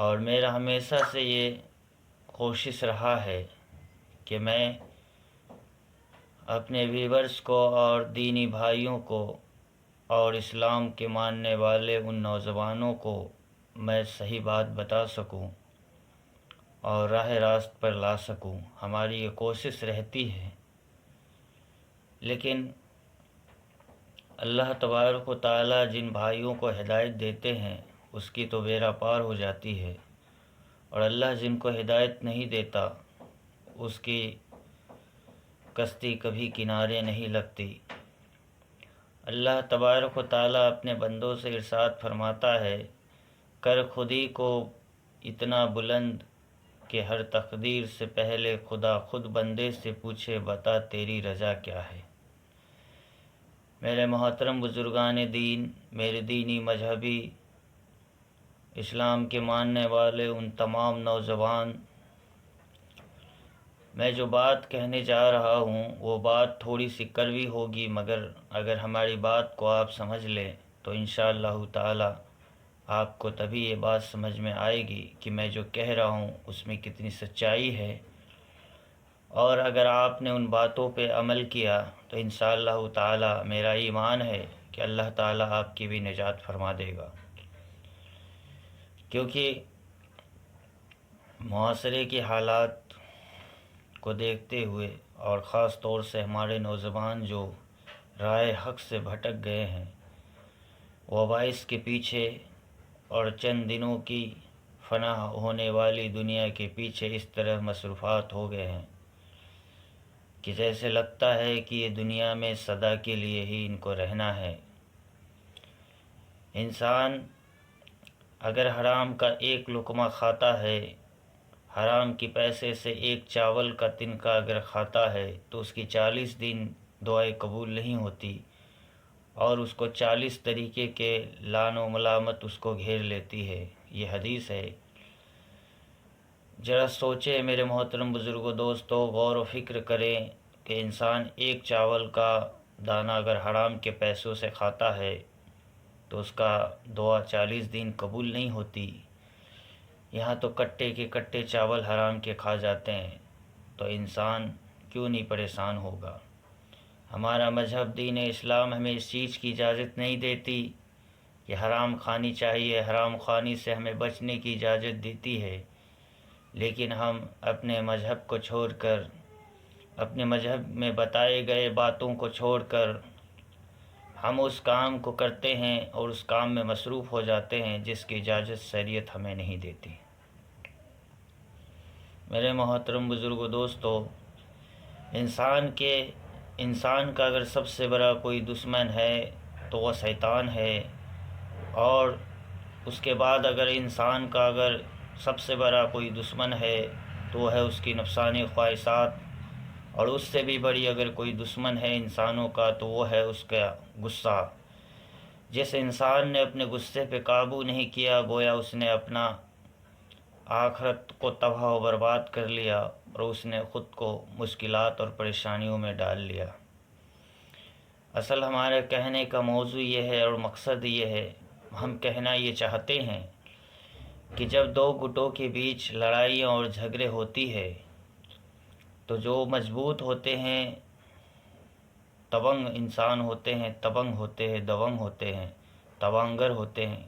اور میرا ہمیشہ سے یہ کوشش رہا ہے کہ میں اپنے ویورز کو اور دینی بھائیوں کو اور اسلام کے ماننے والے ان نوجوانوں کو میں صحیح بات بتا سکوں اور راہ راست پر لا سکوں. ہماری یہ کوشش رہتی ہے، لیکن اللہ تبارک و تعالیٰ جن بھائیوں کو ہدایت دیتے ہیں اس کی تو بیڑا پار ہو جاتی ہے، اور اللہ جن کو ہدایت نہیں دیتا اس کی کشتی کبھی کنارے نہیں لگتی. اللہ تبارک و تعالیٰ اپنے بندوں سے ارشاد فرماتا ہے، کر خودی کو اتنا بلند کہ ہر تقدیر سے پہلے خدا خود بندے سے پوچھے بتا تیری رضا کیا ہے. میرے محترم بزرگان دین، میرے دینی مذہبی اسلام کے ماننے والے ان تمام نوجوان، میں جو بات کہنے جا رہا ہوں وہ بات تھوڑی سی کڑوی ہوگی، مگر اگر ہماری بات کو آپ سمجھ لیں تو انشاءاللہ تعالی آپ کو تبھی یہ بات سمجھ میں آئے گی کہ میں جو کہہ رہا ہوں اس میں کتنی سچائی ہے. اور اگر آپ نے ان باتوں پہ عمل کیا تو انشاءاللہ تعالی میرا ایمان ہے کہ اللہ تعالی آپ کی بھی نجات فرما دے گا. کیونکہ معاشرے کی حالات کو دیکھتے ہوئے اور خاص طور سے ہمارے نوجوان جو رائے حق سے بھٹک گئے ہیں، وبائس کے پیچھے اور چند دنوں کی فنا ہونے والی دنیا کے پیچھے اس طرح مصروفات ہو گئے ہیں کہ جیسے لگتا ہے کہ یہ دنیا میں سدا کے لیے ہی ان کو رہنا ہے. انسان اگر حرام کا ایک لقمہ کھاتا ہے، حرام کی پیسے سے ایک چاول کا تنکا اگر کھاتا ہے تو اس کی 40 دن دعائیں قبول نہیں ہوتی، اور اس کو 40 طریقے کے لعن و ملامت اس کو گھیر لیتی ہے. یہ حدیث ہے. ذرا سوچیں میرے محترم بزرگوں، دوستو، غور و فکر کریں کہ انسان ایک چاول کا دانہ اگر حرام کے پیسوں سے کھاتا ہے تو اس کا دعا 40 دن قبول نہیں ہوتی. یہاں تو کٹے کے کٹے چاول حرام کے کھا جاتے ہیں، تو انسان کیوں نہیں پریشان ہوگا. ہمارا مذہب دین اسلام ہمیں اس چیز کی اجازت نہیں دیتی کہ حرام کھانی چاہیے، حرام خوانی سے ہمیں بچنے کی اجازت دیتی ہے، لیکن ہم اپنے مذہب کو چھوڑ کر، اپنے مذہب میں بتائے گئے باتوں کو چھوڑ کر ہم اس کام کو کرتے ہیں اور اس کام میں مصروف ہو جاتے ہیں جس کی اجازت شریعت ہمیں نہیں دیتی. میرے محترم بزرگوں، دوستو، انسان کا اگر سب سے بڑا کوئی دشمن ہے تو وہ شیطان ہے، اور اس کے بعد اگر انسان کا اگر سب سے بڑا کوئی دشمن ہے تو وہ ہے اس کی نفسانی خواہشات، اور اس سے بھی بڑی اگر کوئی دشمن ہے انسانوں کا تو وہ ہے اس کا غصہ. جس انسان نے اپنے غصے پہ قابو نہیں کیا گویا اس نے اپنا آخرت کو تباہ و برباد کر لیا اور اس نے خود کو مشکلات اور پریشانیوں میں ڈال لیا. اصل ہمارے کہنے کا موضوع یہ ہے اور مقصد یہ ہے، ہم کہنا یہ چاہتے ہیں کہ جب دو گٹوں کے بیچ لڑائیاں اور جھگڑے ہوتی ہے تو جو مضبوط ہوتے ہیں، تبنگ انسان ہوتے ہیں، دبنگ ہوتے ہیں، توانگر ہوتے ہیں،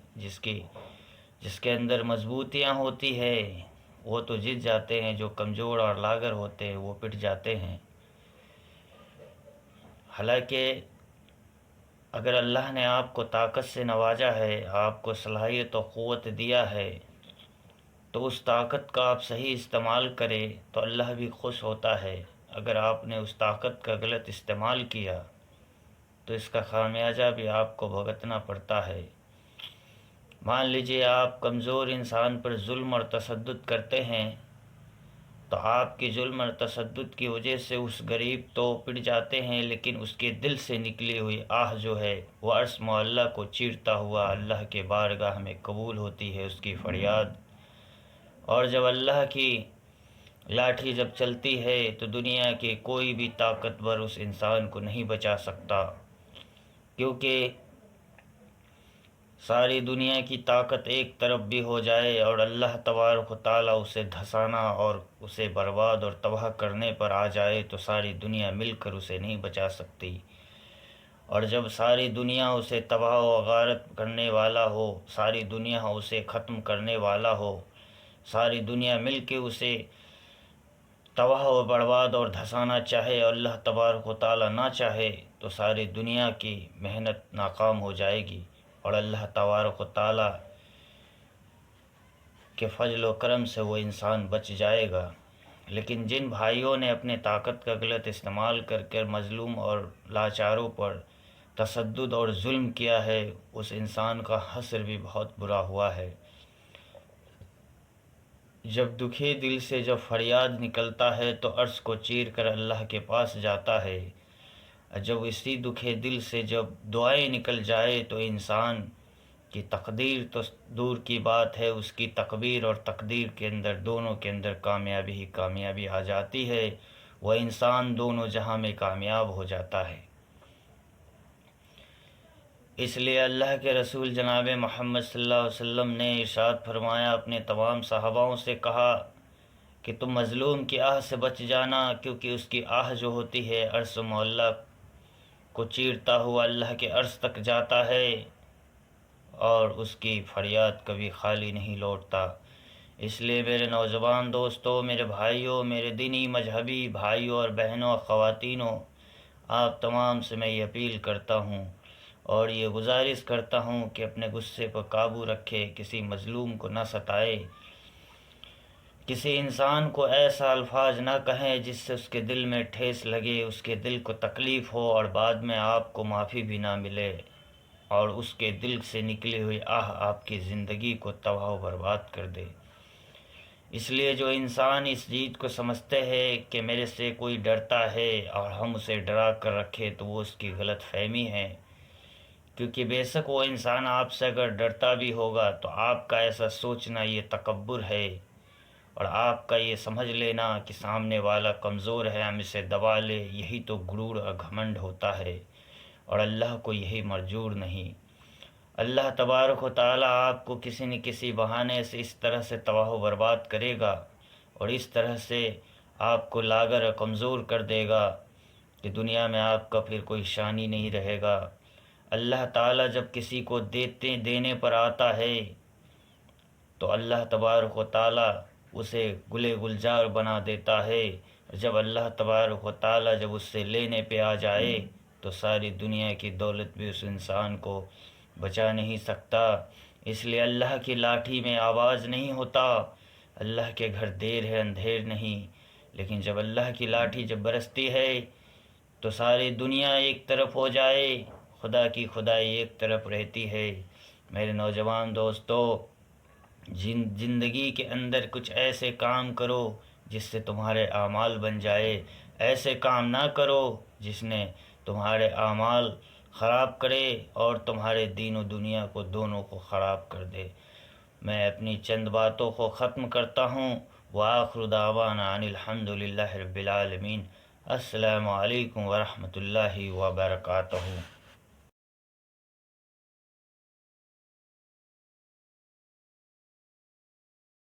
جس کے اندر مضبوطیاں ہوتی ہے وہ تو جیت جاتے ہیں، جو کمزور اور لاغر ہوتے ہیں وہ پٹ جاتے ہیں. حالانکہ اگر اللہ نے آپ کو طاقت سے نوازا ہے، آپ کو صلاحیت و قوت دیا ہے، تو اس طاقت کا آپ صحیح استعمال کریں تو اللہ بھی خوش ہوتا ہے. اگر آپ نے اس طاقت کا غلط استعمال کیا تو اس کا خمیازہ بھی آپ کو بھگتنا پڑتا ہے. مان لیجئے آپ کمزور انسان پر ظلم اور تشدد کرتے ہیں تو آپ کی ظلم اور تشدد کی وجہ سے اس غریب تو پٹ جاتے ہیں، لیکن اس کے دل سے نکلی ہوئی آہ جو ہے وہ عرش معلیٰ کو چیرتا ہوا اللہ کے بارگاہ میں قبول ہوتی ہے، اس کی فریاد. اور جب اللہ کی لاٹھی جب چلتی ہے تو دنیا کے کوئی بھی طاقتور اس انسان کو نہیں بچا سکتا، کیونکہ ساری دنیا کی طاقت ایک طرف بھی ہو جائے اور اللہ تبارک و تعالیٰ اسے دھسانا اور اسے برباد اور تباہ کرنے پر آ جائے تو ساری دنیا مل کر اسے نہیں بچا سکتی۔ اور جب ساری دنیا اسے تباہ و غارت کرنے والا ہو، ساری دنیا اسے ختم کرنے والا ہو، ساری دنیا مل کے اسے تباہ و برباد اور دھسانا چاہے اور اللہ تبارک و تعالیٰ نہ چاہے تو ساری دنیا کی محنت ناکام ہو جائے گی اور اللہ تبارک و تعالیٰ کے فضل و کرم سے وہ انسان بچ جائے گا۔ لیکن جن بھائیوں نے اپنے طاقت کا غلط استعمال کر کے مظلوم اور لاچاروں پر تشدد اور ظلم کیا ہے، اس انسان کا حشر بھی بہت برا ہوا ہے۔ جب دکھی دل سے جب فریاد نکلتا ہے تو عرش کو چیر کر اللہ کے پاس جاتا ہے۔ جب اسی دکھے دل سے جب دعائیں نکل جائے تو انسان کی تقدیر تو دور کی بات ہے، اس کی تقدیر اور تقدیر کے اندر دونوں کے اندر کامیابی ہی کامیابی آ جاتی ہے، وہ انسان دونوں جہاں میں کامیاب ہو جاتا ہے۔ اس لیے اللہ کے رسول جناب محمد صلی اللہ علیہ وسلم نے ارشاد فرمایا، اپنے تمام صحاباؤں سے کہا کہ تم مظلوم کی آہ سے بچ جانا، کیونکہ اس کی آہ جو ہوتی ہے عرش معلیٰ کو چیرتا ہوا اللہ کے عرش تک جاتا ہے اور اس کی فریاد کبھی خالی نہیں لوٹتا۔ اس لیے میرے نوجوان دوستوں، میرے بھائیوں، میرے دینی مذہبی بھائیوں اور بہنوں اور خواتینوں، آپ تمام سے میں یہ اپیل کرتا ہوں اور یہ گزارش کرتا ہوں کہ اپنے غصے پر قابو رکھے، کسی مظلوم کو نہ ستائے، کسی انسان کو ایسا الفاظ نہ کہیں جس سے اس کے دل میں ٹھیس لگے، اس کے دل کو تکلیف ہو اور بعد میں آپ کو معافی بھی نہ ملے اور اس کے دل سے نکلی ہوئی آہ آپ کی زندگی کو تباہ و برباد کر دے۔ اس لیے جو انسان اس چیز کو سمجھتے ہیں کہ میرے سے کوئی ڈرتا ہے اور ہم اسے ڈرا کر رکھے تو وہ اس کی غلط فہمی ہے، کیونکہ بے شک وہ انسان آپ سے اگر ڈرتا بھی ہوگا تو آپ کا ایسا سوچنا یہ تکبر ہے اور آپ کا یہ سمجھ لینا کہ سامنے والا کمزور ہے ہم اسے دبا لے، یہی تو غرور اور گھمنڈ ہوتا ہے اور اللہ کو یہی منظور نہیں۔ اللہ تبارک و تعالیٰ آپ کو کسی نہ کسی بہانے سے اس طرح سے تباہ و برباد کرے گا اور اس طرح سے آپ کو لاغر اور کمزور کر دے گا کہ دنیا میں آپ کا پھر کوئی شان ہی نہیں رہے گا۔ اللہ تعالیٰ جب کسی کو دینے پر آتا ہے تو اللہ تبارک و تعالیٰ اسے گلے گلزار بنا دیتا ہے، جب اللہ تبارک و تعالیٰ جب اس سے لینے پہ آ جائے تو ساری دنیا کی دولت بھی اس انسان کو بچا نہیں سکتا۔ اس لیے اللہ کی لاٹھی میں آواز نہیں ہوتا، اللہ کے گھر دیر ہے اندھیر نہیں، لیکن جب اللہ کی لاٹھی جب برستی ہے تو ساری دنیا ایک طرف ہو جائے، خدا کی خدائی ایک طرف رہتی ہے۔ میرے نوجوان دوستو، زندگی کے اندر کچھ ایسے کام کرو جس سے تمہارے اعمال بن جائے، ایسے کام نہ کرو جس نے تمہارے اعمال خراب کرے اور تمہارے دین و دنیا کو دونوں کو خراب کر دے۔ میں اپنی چند باتوں کو ختم کرتا ہوں۔ وآخر دعوانا ان الحمد للہ رب العالمین۔ السلام علیکم ورحمۃ اللہ وبرکاتہ۔